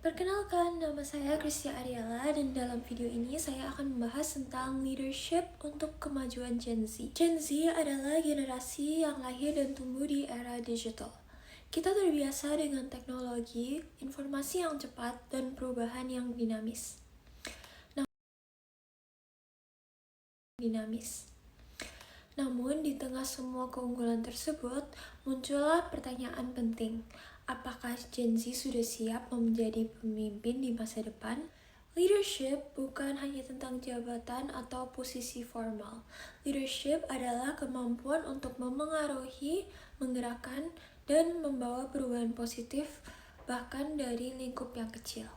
Perkenalkan, nama saya Krisya Ariela dan dalam video ini saya akan membahas tentang leadership untuk kemajuan Gen Z. Gen Z adalah generasi yang lahir dan tumbuh di era digital. Kita terbiasa dengan teknologi, informasi yang cepat, dan perubahan yang dinamis. Namun, di tengah semua keunggulan tersebut, muncullah pertanyaan penting. Apakah Gen Z sudah siap menjadi pemimpin di masa depan? Leadership bukan hanya tentang jabatan atau posisi formal. Leadership adalah kemampuan untuk memengaruhi, menggerakkan, dan membawa perubahan positif bahkan dari lingkup yang kecil.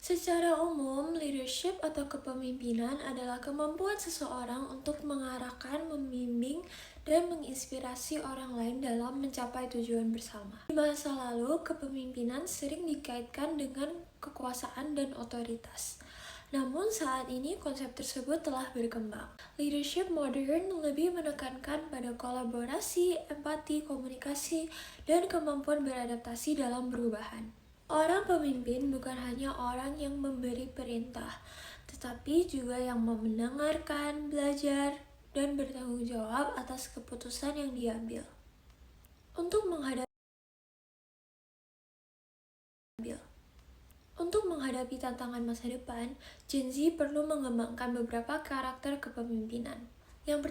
Secara umum, leadership atau kepemimpinan adalah kemampuan seseorang untuk mengarahkan, membimbing, dan menginspirasi orang lain dalam mencapai tujuan bersama. Di masa lalu, kepemimpinan sering dikaitkan dengan kekuasaan dan otoritas. Namun saat ini konsep tersebut telah berkembang. Leadership modern lebih menekankan pada kolaborasi, empati, komunikasi, dan kemampuan beradaptasi dalam perubahan. Orang pemimpin bukan hanya orang yang memberi perintah, tetapi juga yang mendengarkan, belajar, dan bertanggung jawab atas keputusan yang diambil. Untuk menghadapi tantangan masa depan, Gen Z perlu mengembangkan beberapa karakter kepemimpinan. Yang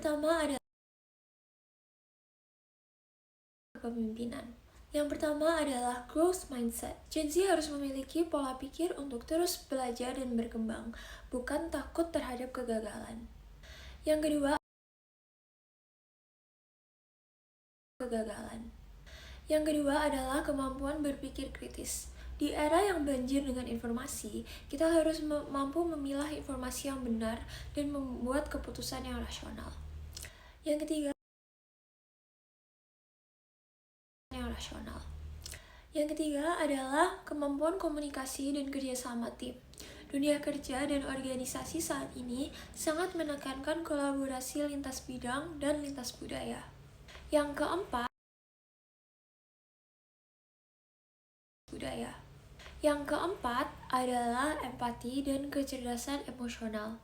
pertama adalah growth mindset. Gen Z harus memiliki pola pikir untuk terus belajar dan berkembang, bukan takut terhadap kegagalan. Yang kedua adalah kemampuan berpikir kritis. Di era yang banjir dengan informasi, kita harus mampu memilah informasi yang benar dan membuat keputusan yang rasional. Yang ketiga adalah kemampuan komunikasi dan kerjasama tim. Dunia kerja dan organisasi saat ini sangat menekankan kolaborasi lintas bidang dan lintas budaya. Yang keempat adalah empati dan kecerdasan emosional.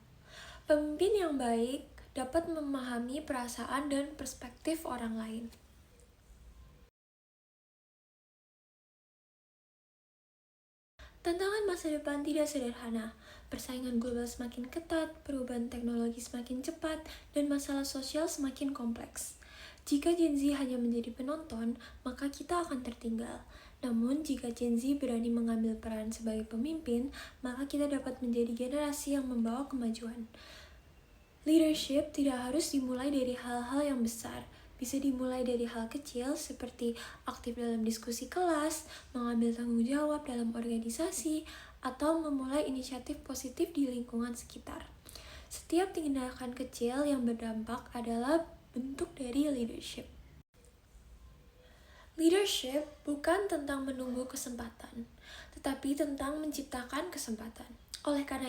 Pemimpin yang baik dapat memahami perasaan dan perspektif orang lain. Tantangan masa depan tidak sederhana. Persaingan global semakin ketat, perubahan teknologi semakin cepat, dan masalah sosial semakin kompleks. Jika Gen Z hanya menjadi penonton, maka kita akan tertinggal. Namun, jika Gen Z berani mengambil peran sebagai pemimpin, maka kita dapat menjadi generasi yang membawa kemajuan. Leadership tidak harus dimulai dari hal-hal yang besar. Bisa dimulai dari hal kecil seperti aktif dalam diskusi kelas, mengambil tanggung jawab dalam organisasi, atau memulai inisiatif positif di lingkungan sekitar. Setiap tindakan kecil yang berdampak adalah bentuk dari leadership. Leadership bukan tentang menunggu kesempatan, tetapi tentang menciptakan kesempatan. Oleh karena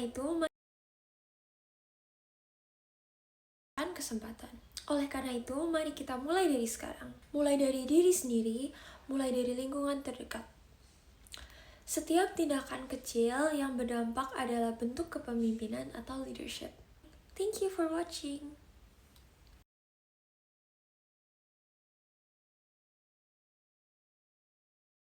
itu, mari kita mulai dari sekarang. Mulai dari diri sendiri, mulai dari lingkungan terdekat. Setiap tindakan kecil yang berdampak adalah bentuk kepemimpinan atau leadership. Thank you for watching.